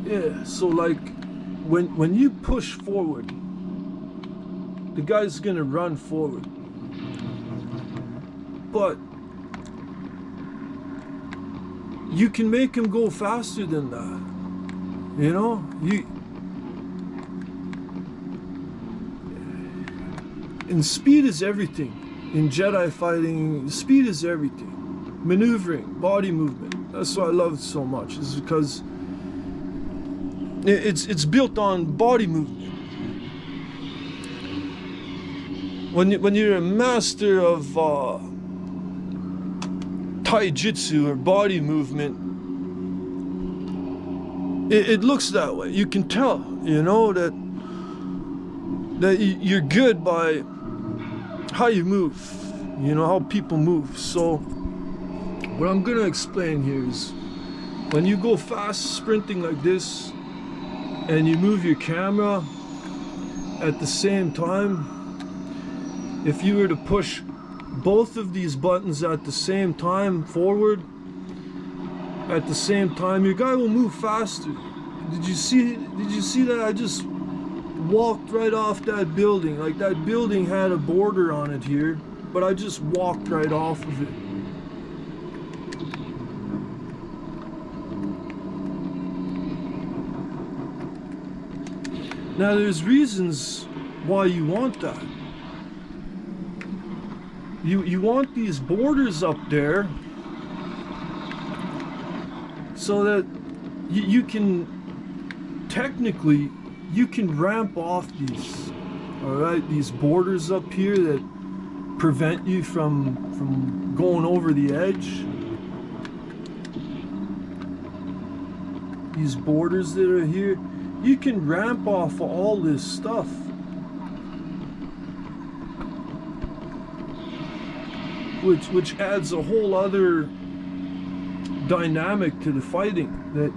Yeah, so like when you push forward, the guy's gonna run forward. But you can make him go faster than that. You know? And speed is everything. In Jedi fighting, speed is everything. Maneuvering, body movement. That's why I love it so much. Is because it's built on body movement. When you're a master of taijutsu or body movement, it looks that way. You can tell, you know, that you're good by how you move, you know, how people move. So what I'm gonna explain here is when you go fast sprinting like this and you move your camera at the same time, if you were to push both of these buttons at the same time forward, at the same time, your guy will move faster. Did you see that? I just walked right off that building. Like, that building had a border on it here, but I just walked right off of it. Now there's reasons why you want that. You want these borders up there so that you can technically ramp off these, all right, these borders up here that prevent you from going over the edge. These borders that are here, you can ramp off all this stuff. Which adds a whole other dynamic to the fighting, that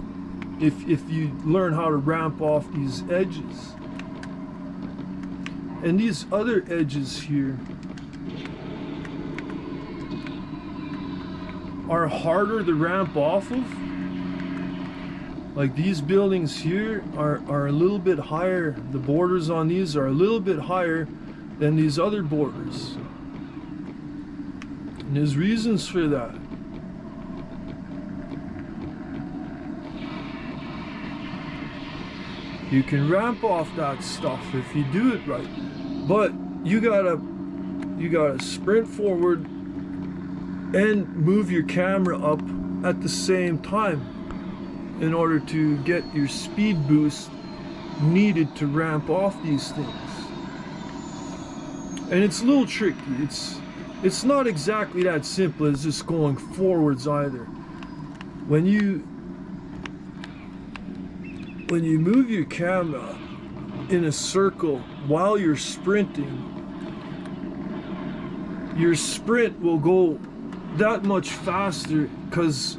if you learn how to ramp off these edges. And these other edges here are harder to ramp off of. Like, these buildings here are a little bit higher. The borders on these are a little bit higher than these other borders. And there's reasons for that. You can ramp off that stuff if you do it right. But you gotta sprint forward and move your camera up at the same time in order to get your speed boost needed to ramp off these things. And it's a little tricky. It's not exactly that simple as just going forwards either. When you move your camera in a circle while you're sprinting, your sprint will go that much faster because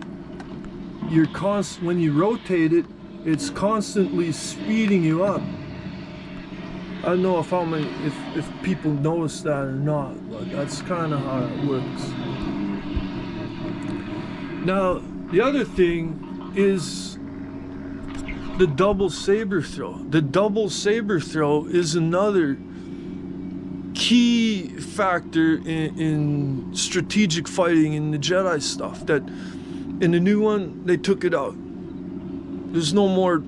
when you rotate it, it's constantly speeding you up. I don't know if people notice that or not, but that's kind of how it works. Now, the other thing is the double saber throw. The double saber throw is another key factor in strategic fighting in the Jedi stuff, that in the new one, they took it out. There's no more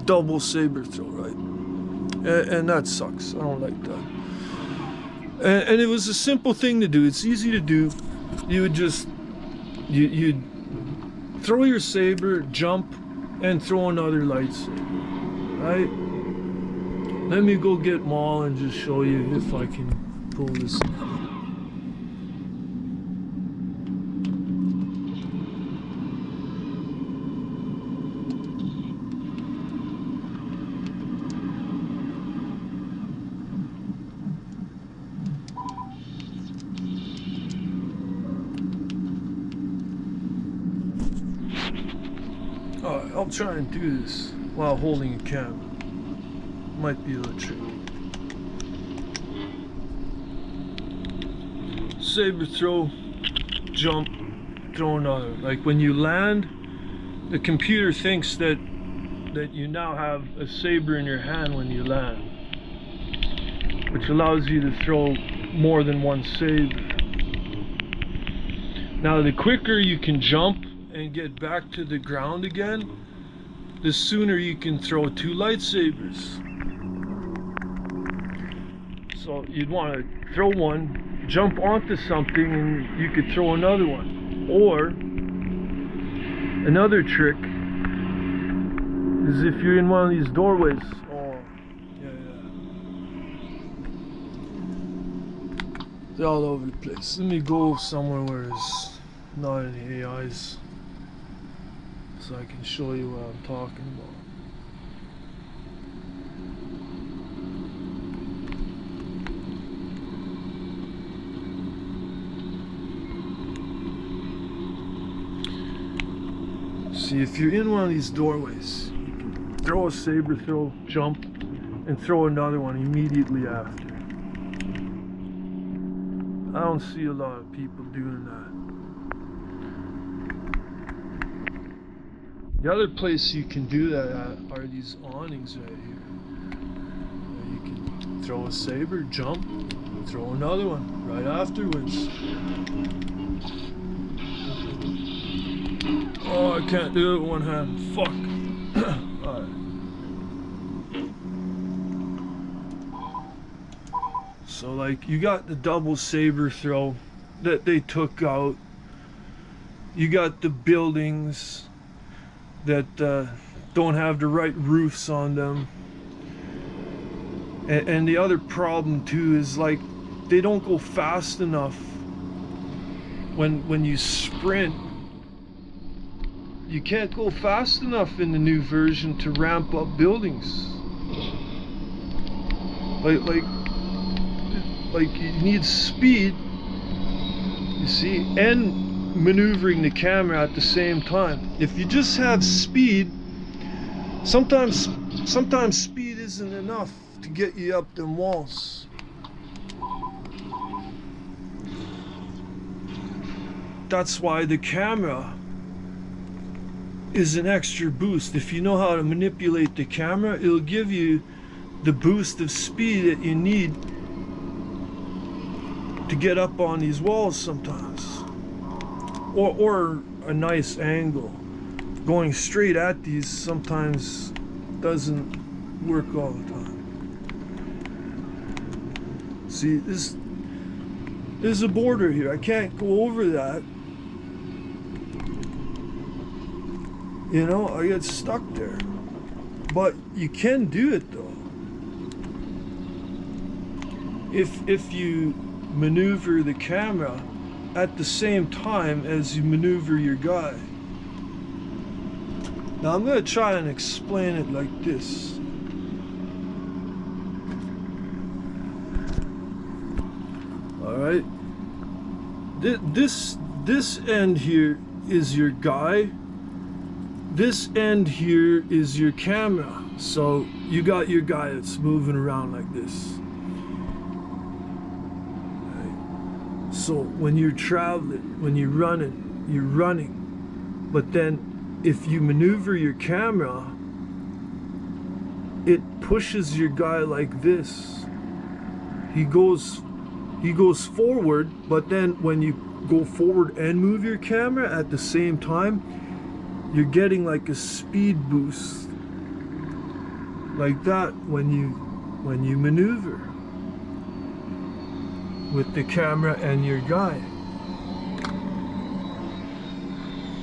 double saber throw, right? And that sucks. I don't like that. And it was a simple thing to do. It's easy to do. You would just, you'd throw your saber, jump, and throw another lightsaber, right? Let me go get Maul and just show you if I can pull this off. Alright, I'll try and do this while holding a camera. Might be a little tricky. Saber throw, jump, throw another. Like, when you land, the computer thinks that that you now have a saber in your hand when you land, which allows you to throw more than one saber. Now, the quicker you can jump and get back to the ground again, the sooner you can throw 2 lightsabers. So you'd want to throw one, jump onto something, and you could throw another one. Or another trick is if you're in one of these doorways. Oh, yeah. They're all over the place. Let me go somewhere where there's not any AIs, so I can show you what I'm talking about. See, if you're in one of these doorways, you can throw a saber throw, jump, and throw another one immediately after. I don't see a lot of people doing that. The other place you can do that at are these awnings right here. You can throw a saber, jump, and throw another one right afterwards. Oh, I can't do it with one hand. Fuck. Alright. So, like, you got the double saber throw that they took out. You got the buildings that don't have the right roofs on them. And the other problem too is, like, they don't go fast enough. When you sprint, you can't go fast enough in the new version to ramp up buildings. Like you need speed, you see, and maneuvering the camera at the same time. If you just have speed, sometimes speed isn't enough to get you up them walls. That's why the camera is an extra boost. If you know how to manipulate the camera, it'll give you the boost of speed that you need to get up on these walls sometimes. Or a nice angle. Going straight at these sometimes doesn't work all the time. See, there's a border here. I can't go over that. You know, I get stuck there. But you can do it though. If you maneuver the camera at the same time as you maneuver your guy. Now I'm going to try and explain it like this. Alright. This end here is your guy. This end here is your camera. So you got your guy that's moving around like this. So when you're traveling, when you're running. But then if you maneuver your camera, it pushes your guy like this. He goes forward, but then when you go forward and move your camera at the same time, you're getting like a speed boost. Like that when you maneuver with the camera and your guy.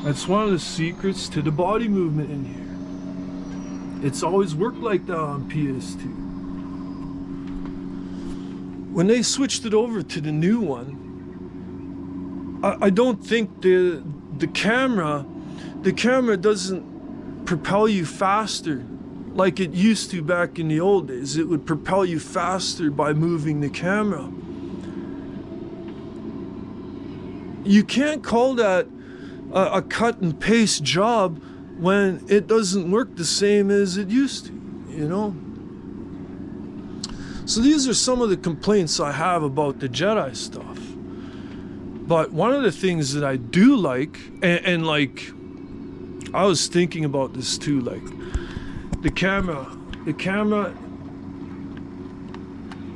That's one of the secrets to the body movement in here. It's always worked like that on PS2. When they switched it over to the new one, I don't think the camera doesn't propel you faster like it used to back in the old days. It would propel you faster by moving the camera. You can't call that a cut and paste job when it doesn't work the same as it used to, you know? So these are some of the complaints I have about the Jedi stuff. But one of the things that I do like, and like, I was thinking about this too, like, the camera,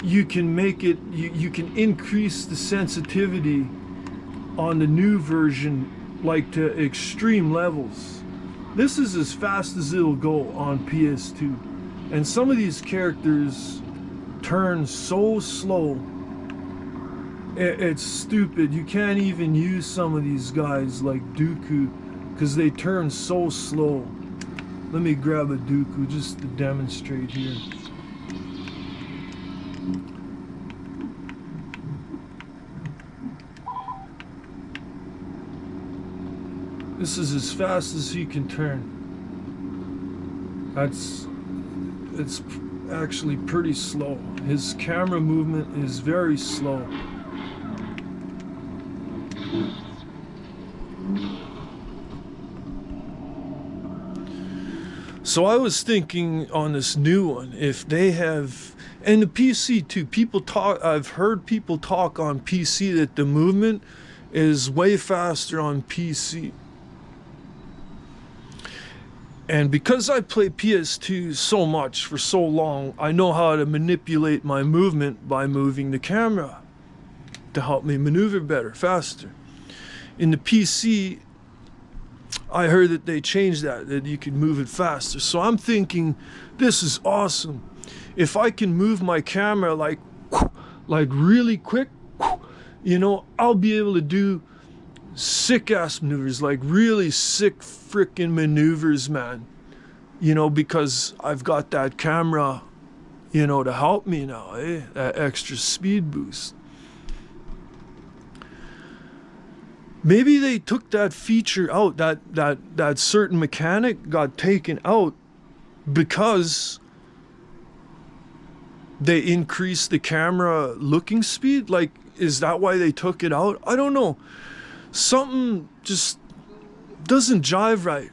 you can make it, you can increase the sensitivity on the new version like to extreme levels. This is as fast as it'll go on PS2. And some of these characters turn so slow, it's stupid. You can't even use some of these guys like Dooku because they turn so slow. Let me grab a Dooku just to demonstrate here. This is as fast as he can turn. It's actually pretty slow. His camera movement is very slow. So I was thinking on this new one, if they have, and the PC too, I've heard people talk on PC that the movement is way faster on PC. And because I play PS2 so much for so long, I know how to manipulate my movement by moving the camera to help me maneuver better, faster. In the PC, I heard that they changed that you could move it faster. So I'm thinking, this is awesome. If I can move my camera like really quick, you know, I'll be able to do sick ass maneuvers, like really sick freaking maneuvers, man. You know, because I've got that camera, you know, to help me now, that extra speed boost. Maybe they took that feature out, that certain mechanic got taken out because they increased the camera looking speed. Like, is that why they took it out? I don't know. Something just doesn't jive right.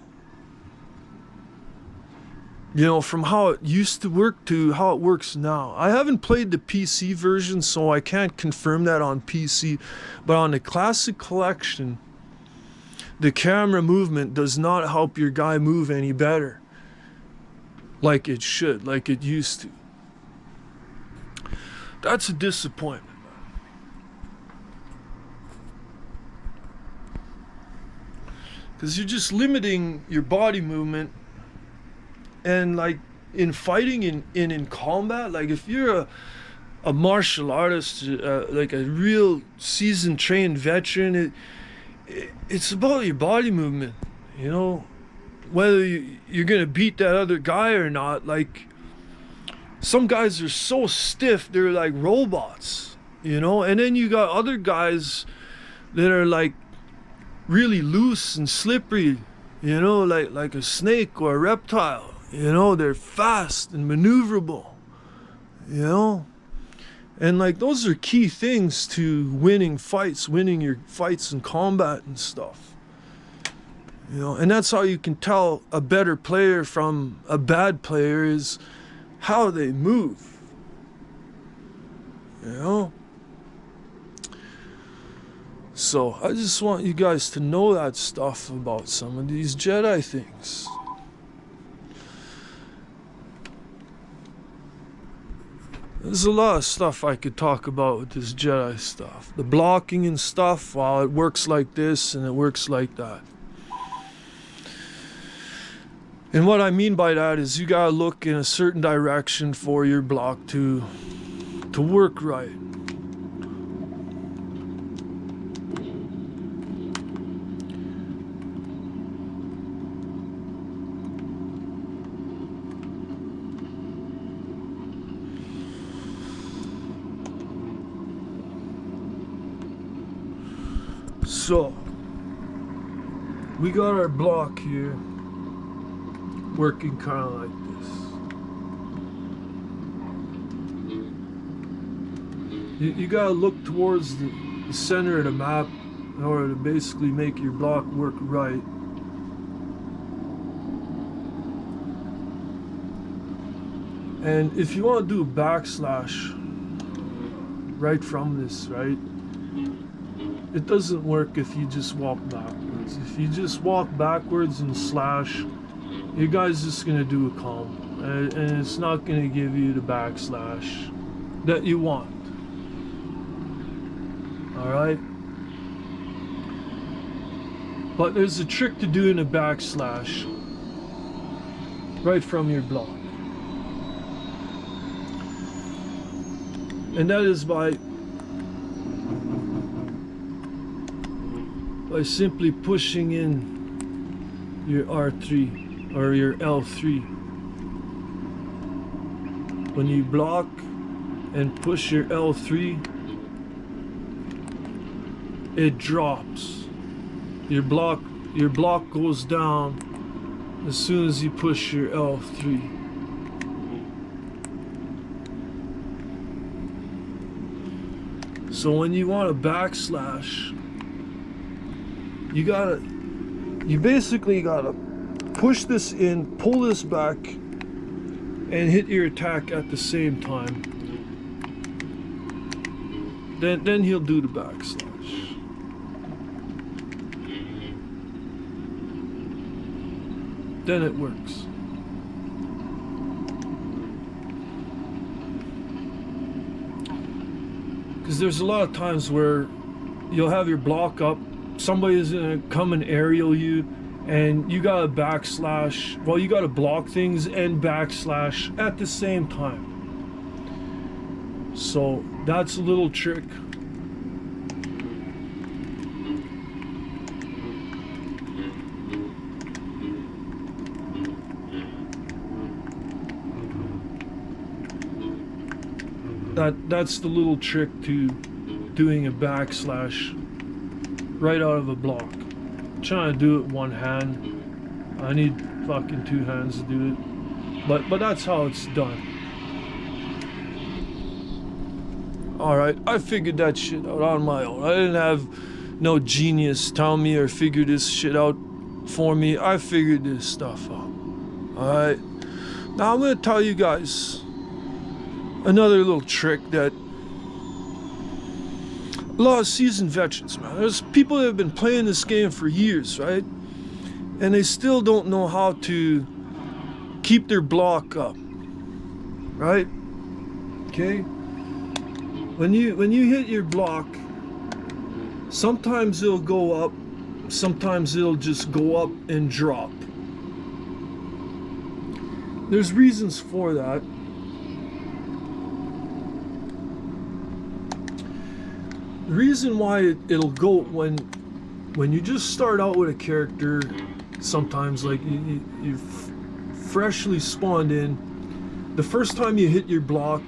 You know, from how it used to work to how it works now. I haven't played the PC version, so I can't confirm that on PC. But on the Classic Collection, the camera movement does not help your guy move any better. Like it should, like it used to. That's a disappointment. Because you're just limiting your body movement. And like in fighting, in combat, like if you're a martial artist, like a real seasoned trained veteran, it's about your body movement, you know, whether you're gonna beat that other guy or not. Like some guys are so stiff, they're like robots, you know, and then you got other guys that are like really loose and slippery, you know, like a snake or a reptile. You know, they're fast and maneuverable, you know? And like those are key things to winning fights, winning your fights in combat and stuff. You know, and that's how you can tell a better player from a bad player is how they move. You know? So I just want you guys to know that stuff about some of these Jedi things. There's a lot of stuff I could talk about with this Jedi stuff. The blocking and stuff, well, it works like this and it works like that. And what I mean by that is you gotta look in a certain direction for your block to work right. So, we got our block here, working kind of like this. You gotta look towards the center of the map in order to basically make your block work right. And if you want to do a backslash right from this, right? It doesn't work if you just walk backwards. If you just walk backwards and slash, your guy's just gonna do a calm, and it's not gonna give you the backslash that you want. Alright? But there's a trick to doing a backslash right from your block. And that is by simply pushing in your R3 or your L3. When you block and push your L3, it drops. Your block goes down as soon as you push your L3. So when you want a backslash, you basically gotta push this in, pull this back, and hit your attack at the same time. Then he'll do the backslash. Then it works. Because there's a lot of times where you'll have your block up, somebody's gonna come and aerial you, and you gotta backslash. Well, you gotta block things and backslash at the same time. So that's a little trick. That's the little trick to doing a backslash right out of a block. I'm trying to do it one hand. I need fucking two hands to do it. But that's how it's done. Alright, I figured that shit out on my own. I didn't have no genius tell me or figure this shit out for me. I figured this stuff out. Alright. Now I'm gonna tell you guys another little trick that a lot of seasoned veterans, man. There's people that have been playing this game for years, right? And they still don't know how to keep their block up, right? Okay? When you hit your block, sometimes it'll go up, sometimes it'll just go up and drop. There's reasons for that. The reason why it'll go when you just start out with a character, sometimes like you freshly spawned in, the first time you hit your block,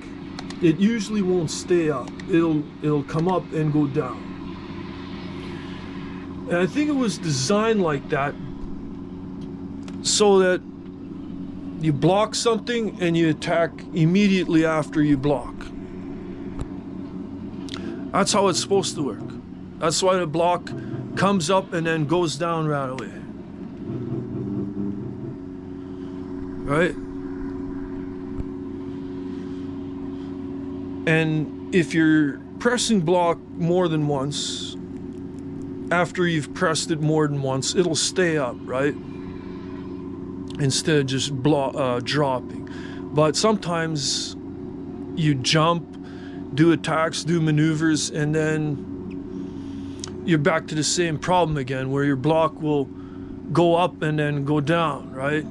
it usually won't stay up. It'll come up and go down. And I think it was designed like that so that you block something and you attack immediately after you block. That's how it's supposed to work. That's why the block comes up and then goes down right away. Right? And if you're pressing block more than once, after you've pressed it more than once, it'll stay up, right? Instead of just dropping. But sometimes you jump, do attacks, do maneuvers, and then you're back to the same problem again, where your block will go up and then go down, right?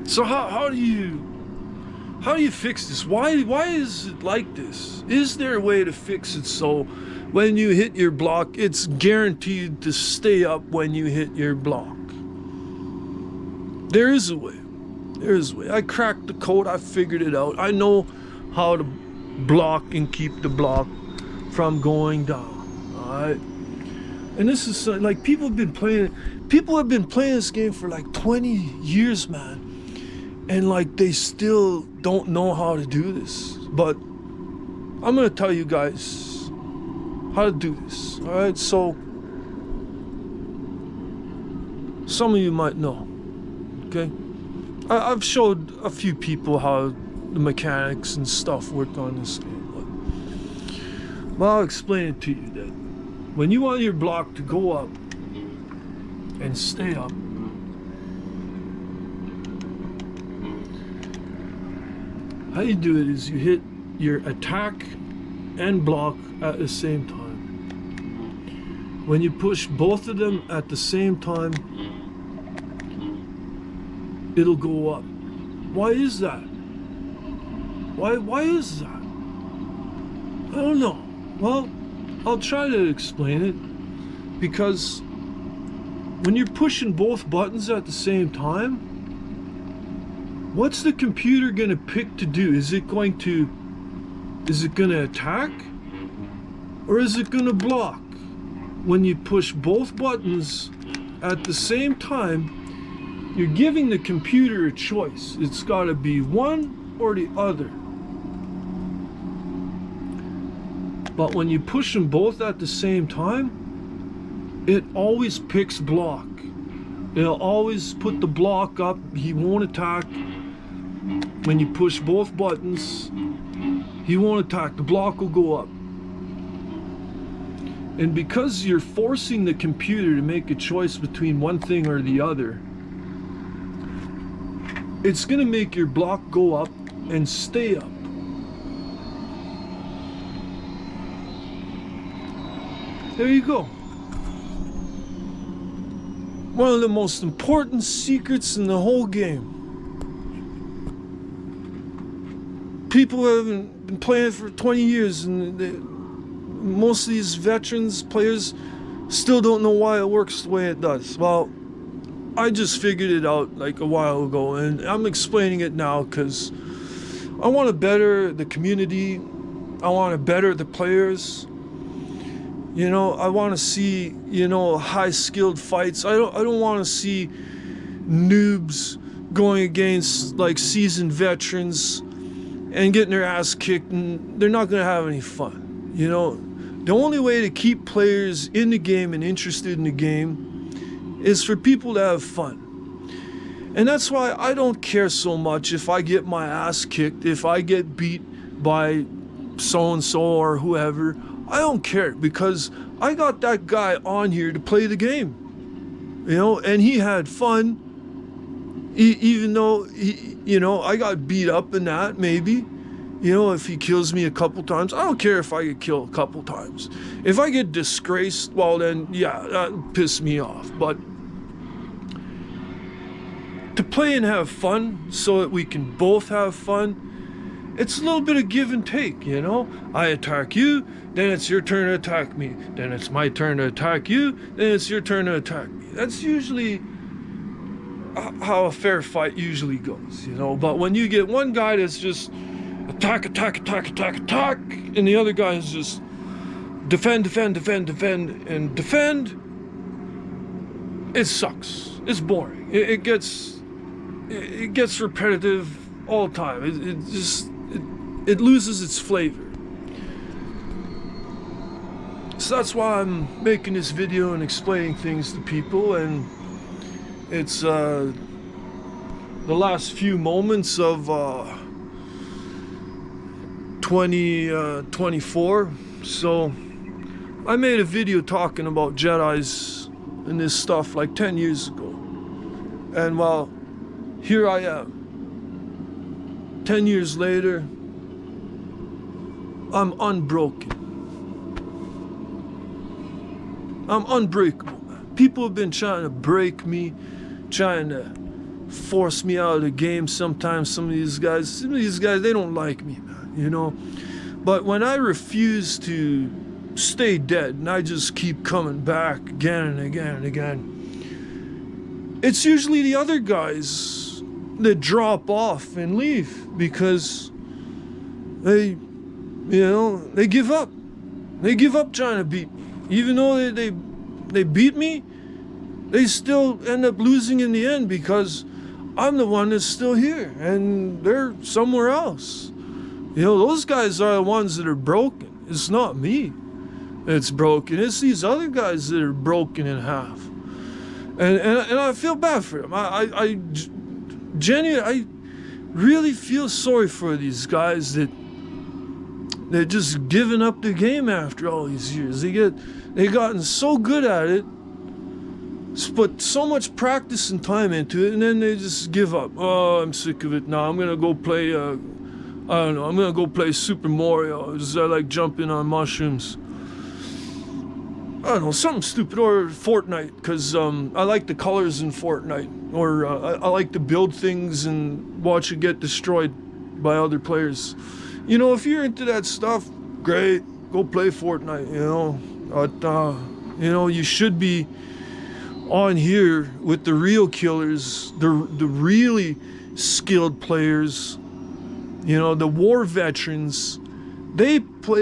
So how do you fix this? Why is it like this? Is there a way to fix it so when you hit your block, it's guaranteed to stay up when you hit your block? There is a way. There is a way. I cracked the code. I figured it out. I know how to block and keep the block from going down. Alright? And this is like people have been playing this game for like 20 years, man. And like they still don't know how to do this. But I'm gonna tell you guys how to do this. Alright, so some of you might know. Okay? I've showed a few people how the mechanics and stuff work on this game. But I'll explain it to you that when you want your block to go up and stay up, How you do it is you hit your attack and block at the same time. When you push both of them at the same time, it'll go up. Why is that? Why is that? I don't know. Well, I'll try to explain it. Because when you're pushing both buttons at the same time, what's the computer gonna pick to do? Is it gonna attack? Or is it gonna block? When you push both buttons at the same time, you're giving the computer a choice. It's gotta be one or the other. But when you push them both at the same time, it always picks block. It'll always put the block up. He won't attack. When you push both buttons, he won't attack. The block will go up. And because you're forcing the computer to make a choice between one thing or the other, it's going to make your block go up and stay up. There you go. One of the most important secrets in the whole game. People haven't been playing for 20 years, and most of these veterans players still don't know why it works the way it does. Well, I just figured it out like a while ago, and I'm explaining it now because I want to better the community. I want to better the players. You know, I want to see, high skilled fights. I don't want to see noobs going against like seasoned veterans and getting their ass kicked, and they're not going to have any fun. The only way to keep players in the game and interested in the game is for people to have fun. And that's why I don't care so much if I get my ass kicked, if I get beat by so-and-so or whoever. I don't care, because I got that guy on here to play the game, and he had fun, even though, I got beat up in that, maybe, if he kills me a couple times. I don't care if I get killed a couple times. If I get disgraced, well then, yeah, that'll piss me off. But to play and have fun so that we can both have fun, it's a little bit of give and take, I attack you, then it's your turn to attack me. Then it's my turn to attack you, then it's your turn to attack me. That's usually how a fair fight usually goes, But when you get one guy that's just attack, and the other guy is just defend, and defend, it sucks. It's boring. It gets repetitive all the time. It loses its flavor. So that's why I'm making this video and explaining things to people, and it's the last few moments of 2024. So I made a video talking about Jedis and this stuff like 10 years ago, and well, here I am 10 years later. I'm unbroken. I'm unbreakable, man. People have been trying to break me, trying to force me out of the game sometimes. Some of these guys, they don't like me, man, But when I refuse to stay dead and I just keep coming back again and again and again, it's usually the other guys that drop off and leave because they give up. They give up trying to beat me. Even though they beat me, they still end up losing in the end because I'm the one that's still here and they're somewhere else. Those guys are the ones that are broken. It's not me that's broken. It's these other guys that are broken in half. And I feel bad for them. I genuinely, I really feel sorry for these guys that they're just giving up the game after all these years. They've gotten so good at it, put so much practice and time into it, and then they just give up. Oh, I'm sick of it now. I'm gonna go play I don't know, I'm gonna go play Super Mario, 'cause I like jumping on mushrooms. I don't know, something stupid, or Fortnite, because I like the colors in Fortnite, or I like to build things and watch it get destroyed by other players. You know, if you're into that stuff, great, go play Fortnite, you know. But, you know, you should be on here with the real killers, the really skilled players, you know, the war veterans. They play